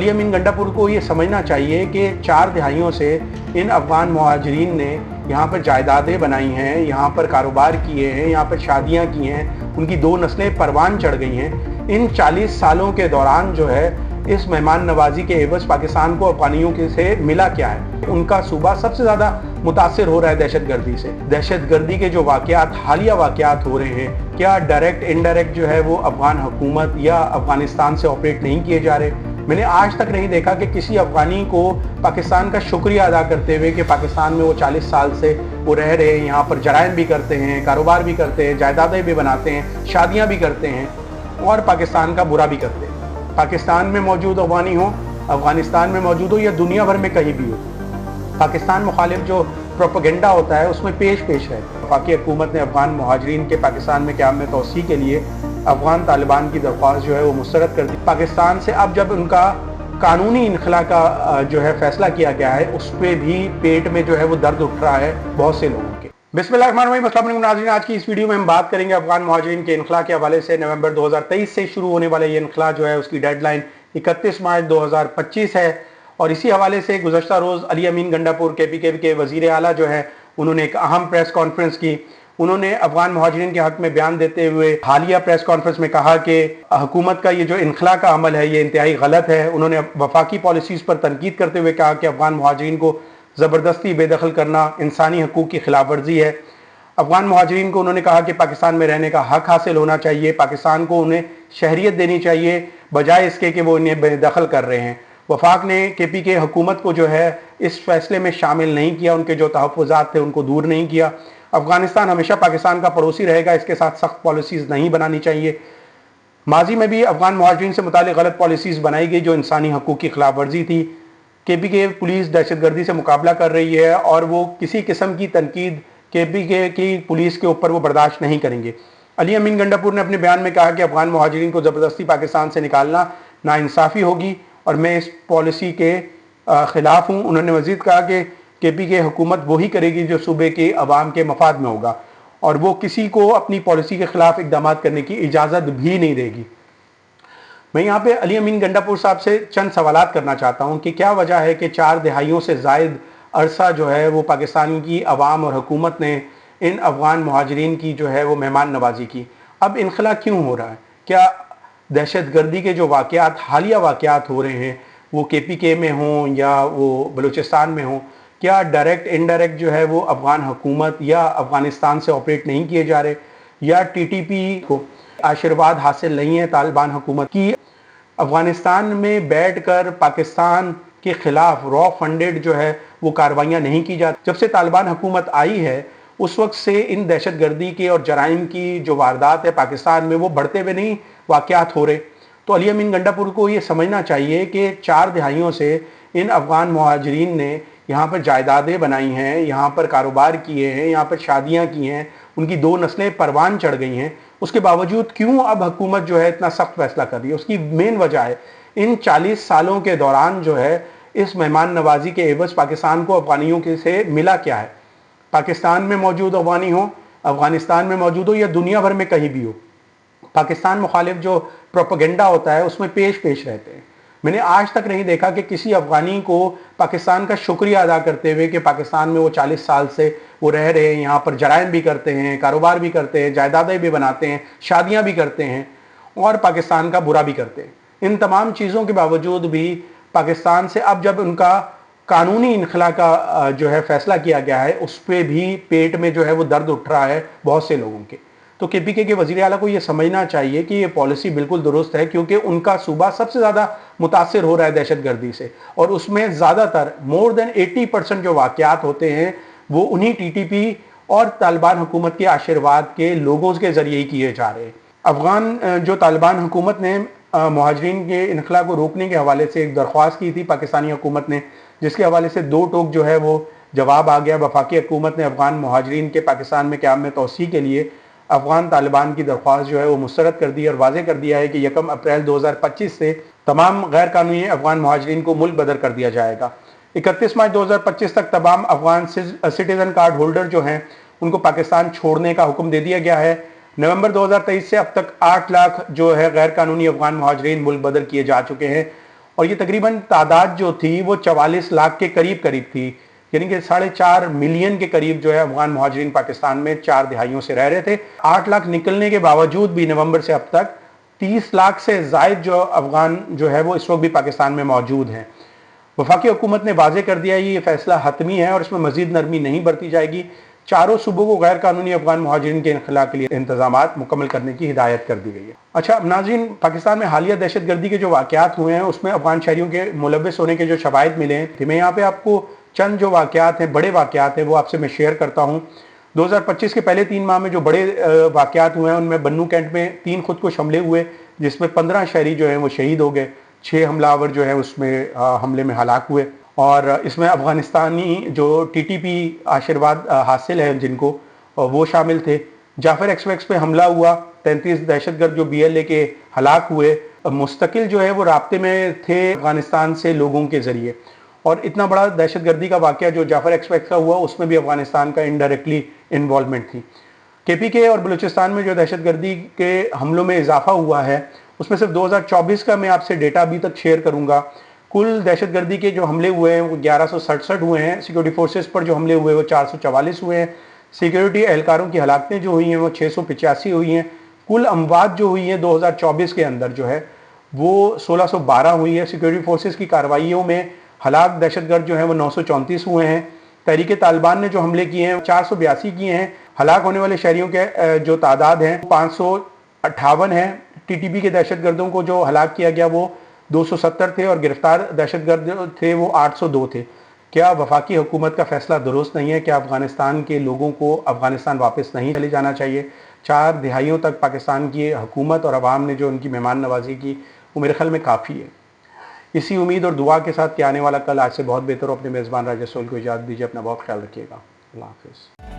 अली अमीन गंडापुर को ये समझना चाहिए कि 4 दहाइयों से इन अफगान महाजरीन ने यहाँ पर जायदादें बनाई हैं, यहाँ पर कारोबार किए हैं, यहाँ पर शादियाँ की हैं, उनकी 2 नस्लें परवान चढ़ गई हैं। इन 40 सालों के दौरान जो है इस मेहमान नवाजी के एवज पाकिस्तान को अफगानियों से मिला क्या है? उनका सूबा सबसे ज़्यादा मुतासिर हो रहा है दहशतगर्दी से। दहशतगर्दी के जो वाक़यात, हालिया वाक़यात हो रहे हैं, क्या डायरेक्ट इनडायरेक्ट जो है वो अफगान हुकूमत या अफगानिस्तान से ऑपरेट नहीं किए जा रहे? मैंने आज तक नहीं देखा कि किसी अफगानी को पाकिस्तान का शुक्रिया अदा करते हुए कि पाकिस्तान में वो 40 साल से वो रह रहे हैं, यहाँ पर जराइम भी करते हैं, कारोबार भी करते हैं, जायदादें भी बनाते हैं, शादियाँ भी करते हैं और पाकिस्तान का बुरा भी करते हैं। पाकिस्तान में मौजूद अफगानी हो, अफगानिस्तान में मौजूद हो या दुनिया भर में कहीं भी हो, पाकिस्तान मुखालिफ जो प्रोपेगेंडा होता है उसमें पेश है। वफाकी हुकूमत ने अफगान मुहाजिरीन के पाकिस्तान में क़याम में तोसी के लिए अफगान तालिबान की दरख्वास्त जो है वो मुस्तरद कर दी। पाकिस्तान से अब जब उनका कानूनी इनखला का जो है फैसला किया गया है, उस पर भी पेट में जो है वो दर्द उठ रहा है बहुत से लोगों के। बिस्मिल्लाहिर्रहमानिर्रहीम, अस्सलाम वालेकुम नाज़रीन। आज की इस वीडियो में हम बात करेंगे अफगान मुहाजिरीन के इनखला के हवाले से। नवंबर 2023 से शुरू होने वाले ये इनखला जो है उसकी डेडलाइन 31 मार्च 2025 है और इसी हवाले से गुज़श्ता रोज़ अली अमीन गंडापुर KPKP के वज़ीर आला जो है उन्होंने एक अहम प्रेस कॉन्फ्रेंस की। उन्होंने अफगान मुहाजिरीन के हक में बयान देते हुए हालिया प्रेस कॉन्फ्रेंस में कहा कि हुकूमत का ये जो इनखला का अमल है ये इंतहाई गलत है। उन्होंने वफाकी पॉलिसीज़ पर तनकीद करते हुए कहा कि अफगान मुहाजिरीन को ज़बरदस्ती बेदखल करना इंसानी हकूक़ की खिलाफ वर्जी है। अफगान मुहाजिरीन को उन्होंने कहा कि पाकिस्तान में रहने का हक हासिल होना चाहिए, पाकिस्तान को उन्हें शहरियत देनी चाहिए बजाय इसके कि वो इन्हें बेदखल कर रहे हैं। वफाक ने KPK हुकूमत को जो है इस फैसले में शामिल नहीं किया, उनके जो तहफ़्फ़ुज़ात थे उनको दूर नहीं किया। अफगानिस्तान हमेशा पाकिस्तान का पड़ोसी रहेगा, इसके साथ सख्त पॉलिसीज़ नहीं बनानी चाहिए। माजी में भी अफगान मुहाजिरीन से मुतालिक गलत पॉलिसीज़ बनाई गई जो इंसानी हकूक़ की खिलाफ वर्जी थी। KPK पुलिस दहशतगर्दी से मुकाबला कर रही है और वो किसी किस्म की तनकीद KPK की पुलिस के ऊपर वो बर्दाश्त नहीं करेंगे। अली अमीन गंडापुर ने अपने बयान में कहा कि अफगान मुहाजिरीन को ज़बरदस्ती पाकिस्तान से निकालना नाइंसाफ़ी होगी और मैं इस पॉलिसी के ख़िलाफ़ हूँ। उन्होंने मज़ीद कहा कि KPK हुकूमत वही करेगी जो सूबे के अवाम के मफाद में होगा और वो किसी को अपनी पॉलिसी के ख़िलाफ़ इक़दाम करने की इजाज़त भी नहीं देगी। मैं यहाँ पे अली अमीन गंडापुर साहब से चंद सवालात करना चाहता हूँ कि क्या वजह है कि 4 दहाइयों से ज़ायद अरसा जो है वो पाकिस्तान की अवाम और हुकूमत ने इन अफगान मुहाजिरीन की जो है वो मेहमान नवाजी की। अब इनखला क्यों हो रहा है? क्या दहशतगर्दी के जो वाक़यात, हालिया वाक़यात हो रहे हैं वो KPK में हों या वो बलूचिस्तान में हों, क्या डायरेक्ट इनडायरेक्ट जो है वो अफगान हुकूमत या अफगानिस्तान से ऑपरेट नहीं किए जा रहे या TTP को आशीर्वाद हासिल नहीं है तालिबान हुकूमत की? अफगानिस्तान में बैठकर पाकिस्तान के ख़िलाफ़ रॉ फंडेड जो है वो कार्रवाइयाँ नहीं की जाती। जब से तालिबान हुकूमत आई है उस वक्त से इन दहशतगर्दी के और जराइम की जो वारदात है पाकिस्तान में वो बढ़ते हुए नहीं वाक़यात हो रहे। तो अली अमीन गंडापुर को ये समझना चाहिए कि 4 दहाइयों से इन अफगान मुहाजिरीन ने यहाँ पर जायदादें बनाई हैं, यहाँ पर कारोबार किए हैं, यहाँ पर शादियाँ की हैं, उनकी 2 नस्लें परवान चढ़ गई हैं। उसके बावजूद क्यों अब हुकूमत जो है इतना सख्त फैसला कर रही है? उसकी मेन वजह है इन 40 सालों के दौरान जो है इस मेहमान नवाजी के एवज पाकिस्तान को अफगानियों से मिला क्या है? पाकिस्तान में मौजूद अफगानी हो, अफगानिस्तान में मौजूद हो या दुनिया भर में कहीं भी हो, पाकिस्तान मुखालिफ जो प्रोपेगेंडा होता है उसमें पेश रहते हैं। मैंने आज तक नहीं देखा कि किसी अफगानी को पाकिस्तान का शुक्रिया अदा करते हुए कि पाकिस्तान में वो 40 साल से वो रह रहे हैं, यहाँ पर जराइम भी करते हैं, कारोबार भी करते हैं, जायदादें भी बनाते हैं, शादियाँ भी करते हैं और पाकिस्तान का बुरा भी करते हैं। इन तमाम चीज़ों के बावजूद भी पाकिस्तान से अब जब उनका कानूनी इनखला का जो है फैसला किया गया है, उस पर भी पेट में जो है वो दर्द उठ रहा है बहुत से लोगों के। तो KPK के वज़ीर आला को ये समझना चाहिए कि ये पॉलिसी बिल्कुल दुरुस्त है क्योंकि उनका सूबा सबसे ज़्यादा मुतासिर हो रहा है दहशतगर्दी से और उसमें ज़्यादातर मोर देन 80% जो वाक़यात होते हैं वो उन्हीं TTP और तालिबान हुकूमत के आशीर्वाद के लोगों के ज़रिए ही किए जा रहे हैं। अफगान जो तालिबान हुकूमत ने मुहाजिरीन के इनखला को रोकने के हवाले से एक दरख्वास्त की थी पाकिस्तानी हुकूमत ने, जिसके हवाले से 2 टोक जो है वो जवाब आ गया। वफाकी हुकूमत ने अफगान मुहाजिरीन के पाकिस्तान में क़याम में तोसी के लिए अफगान तालिबान की दरख्वास्त जो है वो मुस्तरद कर दी और वाज़े कर दिया है कि 1 अप्रैल 2025 से तमाम गैर कानूनी अफगान मुहाजिरीन को मुल्क बदर कर दिया जाएगा। 31 मार्च 2025 तक तमाम अफगान सिटीज़न कार्ड होल्डर जो हैं उनको पाकिस्तान छोड़ने का हुक्म दे दिया गया है। नवंबर 2023 से अब तक 8 लाख जो है गैर कानूनी अफगान मुहाजिरीन मुल्क बदर किए जा चुके हैं اور یہ تقریباً تعداد جو تھی وہ 44 لاکھ کے قریب تھی، یعنی کہ 4.5 ملین کے قریب جو ہے افغان مہاجرین پاکستان میں 4 دہائیوں سے رہ رہے تھے۔ 8 لاکھ نکلنے کے باوجود بھی نومبر سے اب تک 30 لاکھ سے زائد جو افغان جو ہے وہ اس وقت بھی پاکستان میں موجود ہیں۔ وفاقی حکومت نے واضح کر دیا یہ فیصلہ حتمی ہے اور اس میں مزید نرمی نہیں برتی جائے گی۔ چاروں صوبوں کو غیر قانونی افغان مہاجرین کے انخلاء کے لیے انتظامات مکمل کرنے کی ہدایت کر دی گئی ہے۔ اچھا ناظرین، پاکستان میں حالیہ دہشت گردی کے جو واقعات ہوئے ہیں اس میں افغان شہریوں کے ملوث ہونے کے جو شواہد ملے ہیں، میں یہاں پہ آپ کو چند جو واقعات ہیں، بڑے واقعات ہیں، وہ آپ سے میں شیئر کرتا ہوں۔ 2025 کے پہلے 3 ماہ میں جو بڑے واقعات ہوئے ہیں ان میں بنو کینٹ میں 3 خودکش حملے ہوئے جس میں 15 شہری جو ہیں وہ شہید ہو گئے، 6 حملہ آور جو ہیں اس میں حملے میں ہلاک ہوئے، اور اس میں افغانستانی جو ٹی ٹی پی آشرواد حاصل ہے جن کو وہ شامل تھے۔ جعفر ایکسپریس پہ حملہ ہوا، 33 دہشت گرد جو BLA کے ہلاک ہوئے، مستقل جو ہے وہ رابطے میں تھے افغانستان سے لوگوں کے ذریعے، اور اتنا بڑا دہشت گردی کا واقعہ جو جعفر ایکسپریس کا ہوا اس میں بھی افغانستان کا انڈائریکٹلی انوالومنٹ تھی۔ KPK اور بلوچستان میں جو دہشت گردی کے حملوں میں اضافہ ہوا ہے اس میں صرف 2024 کا میں آپ سے ڈیٹا ابھی تک شیئر کروں گا۔ کل دہشت گردی کے جو حملے ہوئے ہیں وہ 1167 ہوئے ہیں، سیکورٹی فورسز پر جو حملے ہوئے وہ 444 ہوئے ہیں، سیکورٹی اہلکاروں کی ہلاکتیں جو ہوئی ہیں وہ 685 ہوئی ہیں، کل اموات جو ہوئی ہیں 2024 کے اندر جو ہے وہ 1612 ہوئی ہے۔ سیکورٹی فورسز کی کارروائیوں میں ہلاک دہشت گرد جو ہیں وہ 934 ہوئے ہیں۔ تحریک طالبان نے جو حملے کیے ہیں 482 کیے ہیں۔ ہلاک ہونے والے شہریوں کے جو تعداد ہیں 558 ہیں۔ TTP کے دہشت گردوں کو جو ہلاک کیا گیا وہ 270 تھے اور گرفتار دہشت گرد تھے وہ 802 تھے۔ کیا وفاقی حکومت کا فیصلہ درست نہیں ہے؟ کیا افغانستان کے لوگوں کو افغانستان واپس نہیں چلے جانا چاہیے؟ 4 دہائیوں تک پاکستان کی حکومت اور عوام نے جو ان کی مہمان نوازی کی وہ میرے خیال میں کافی ہے۔ اسی امید اور دعا کے ساتھ کہ آنے والا کل آج سے بہت بہتر ہو، اپنے میزبان راجہ سول کو اجازت دیجیے، اپنا بہت خیال رکھیے گا۔ اللہ حافظ۔